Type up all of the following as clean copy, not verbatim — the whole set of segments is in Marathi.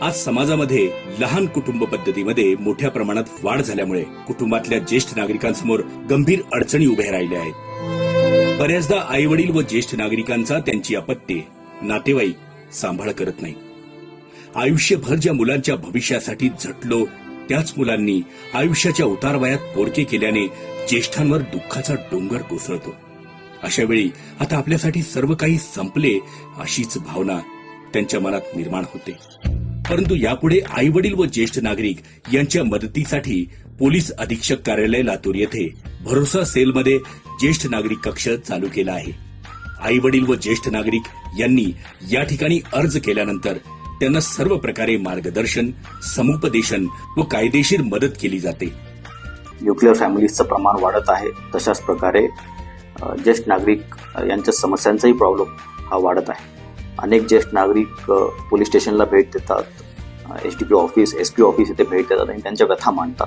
आज समाजामध्ये लहान कुटुंब पद्धतीमध्ये मोठ्या प्रमाणात वाढ झाल्यामुळे कुटुंबातल्या ज्येष्ठ नागरिकांसमोर गंभीर अडचणी उभ्या राहिल्या आहेत. बऱ्याचदा आई वडील व ज्येष्ठ नागरिकांचा त्यांची अपत्ये नातेवाईक सांभाळ करत नाही. आयुष्यभर ज्या मुलांच्या भविष्यासाठी झटलो त्याच मुलांनी आयुष्याच्या उतारवयात पोरके केल्याने ज्येष्ठांवर दुःखाचा डोंगर कोसळतो. अशा वेळी आता आपल्यासाठी सर्व काही संपले अशीच भावना त्यांच्या मनात निर्माण होते. परंतु यापुढे आई वडील व ज्येष्ठ नागरिक यांच्या मदतीसाठी पोलीस अधीक्षक कार्यालय लातूर येथे भरोसा सेलमध्ये ज्येष्ठ नागरिक कक्ष चालू केला आहे. आई वडील व ज्येष्ठ नागरिक यांनी या ठिकाणी अर्ज केल्यानंतर त्यांना सर्व प्रकारे मार्गदर्शन, समुपदेशन व कायदेशीर मदत केली जाते. न्यूक्लिअर फॅमिलीजचं प्रमाण वाढत आहे. तशाच प्रकारे ज्येष्ठ नागरिक यांच्या समस्यांचाही प्रॉब्लेम हा वाढत आहे. अनेक ज्येष्ठ नागरिक पोलीस स्टेशनला भेट देतात, एसडीपी ऑफिस, एसपी ऑफिस इथे भेट देतात आणि त्यांच्या व्यथा मांडतात.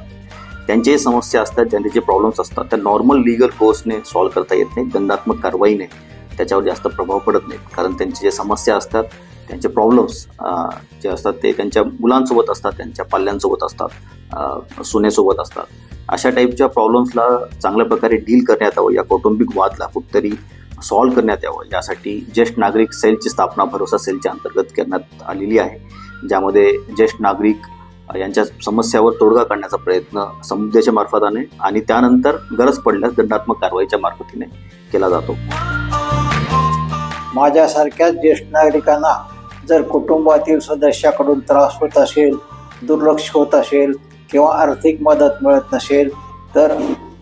त्यांच्याही समस्या असतात, ज्यांचे जे प्रॉब्लेम्स असतात त्या नॉर्मल लिगल कोर्सने सॉल्व्ह करता येत नाही. दंडात्मक कारवाईने त्याच्यावर जास्त प्रभाव पडत नाही, कारण त्यांचे जे समस्या असतात, त्यांचे प्रॉब्लेम्स जे असतात ते त्यांच्या मुलांसोबत असतात, त्यांच्या पाल्यांसोबत असतात, सुनेसोबत असतात. अशा टाईपच्या प्रॉब्लेम्सला चांगल्या प्रकारे डील करण्यात यावं, या कौटुंबिक वादला कुठेतरी सॉल्व्ह करण्यात यावं, यासाठी ज्येष्ठ नागरिक सेलची स्थापना भरोसा सेलच्या अंतर्गत करण्यात आलेली आहे. ज्यामध्ये ज्येष्ठ नागरिक यांच्या समस्यावर तोडगा काढण्याचा प्रयत्न समुपदेशा मार्फताने आणि त्यानंतर गरज पडल्यास दंडात्मक कारवाईच्या मार्फतीने केला जातो. माझ्यासारख्या ज्येष्ठ नागरिकांना जर कुटुंबातील सदस्याकडून त्रास होत असेल, दुर्लक्ष होत असेल किंवा आर्थिक मदत मिळत नसेल तर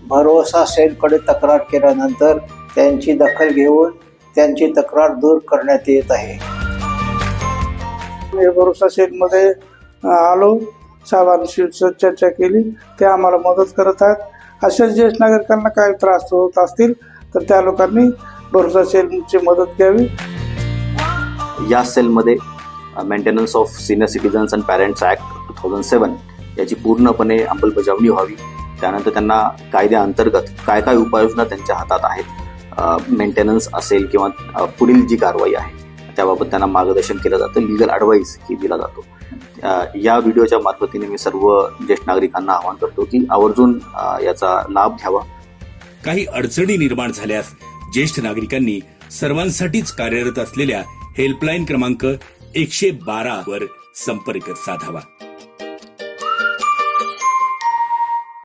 भरोसा सेलकडे तक्रार केल्यानंतर त्यांची दखल घेऊन त्यांची तक्रार दूर करण्यात येत आहे. मी भरोसा सेलमध्ये आलो, साहेबांशी चर्चा केली, ते आम्हाला मदत करत आहेत. अशाच ज्येष्ठ नागरिकांना काही त्रास होत असतील तर त्या लोकांनी भरोसा सेलची मदत घ्यावी. या सेलमध्ये maintenance of senior citizens and parents act 2007 याची पूर्णपणे अंमलबजावणी व्हावी. त्यानंतर त्यांना कायद्याअंतर्गत काय काय उपाययोजना त्यांच्या हातात आहेत, मेंटेनन्स असेल किंवा पुढील जी कारवाई आहे त्याबाबत त्यांना मार्गदर्शन केलं जातं, लिगल ॲडवाईस ही दिला जातो. या व्हिडिओच्या मार्फतीने मी सर्व ज्येष्ठ नागरिकांना आवाहन करतो की आवर्जून याचा लाभ घ्यावा. काही अडचणी निर्माण झाल्यास ज्येष्ठ नागरिकांनी सर्वांसाठीच कार्यरत असलेल्या हेल्पलाईन क्रमांक 112 वर संपर्क साधावा.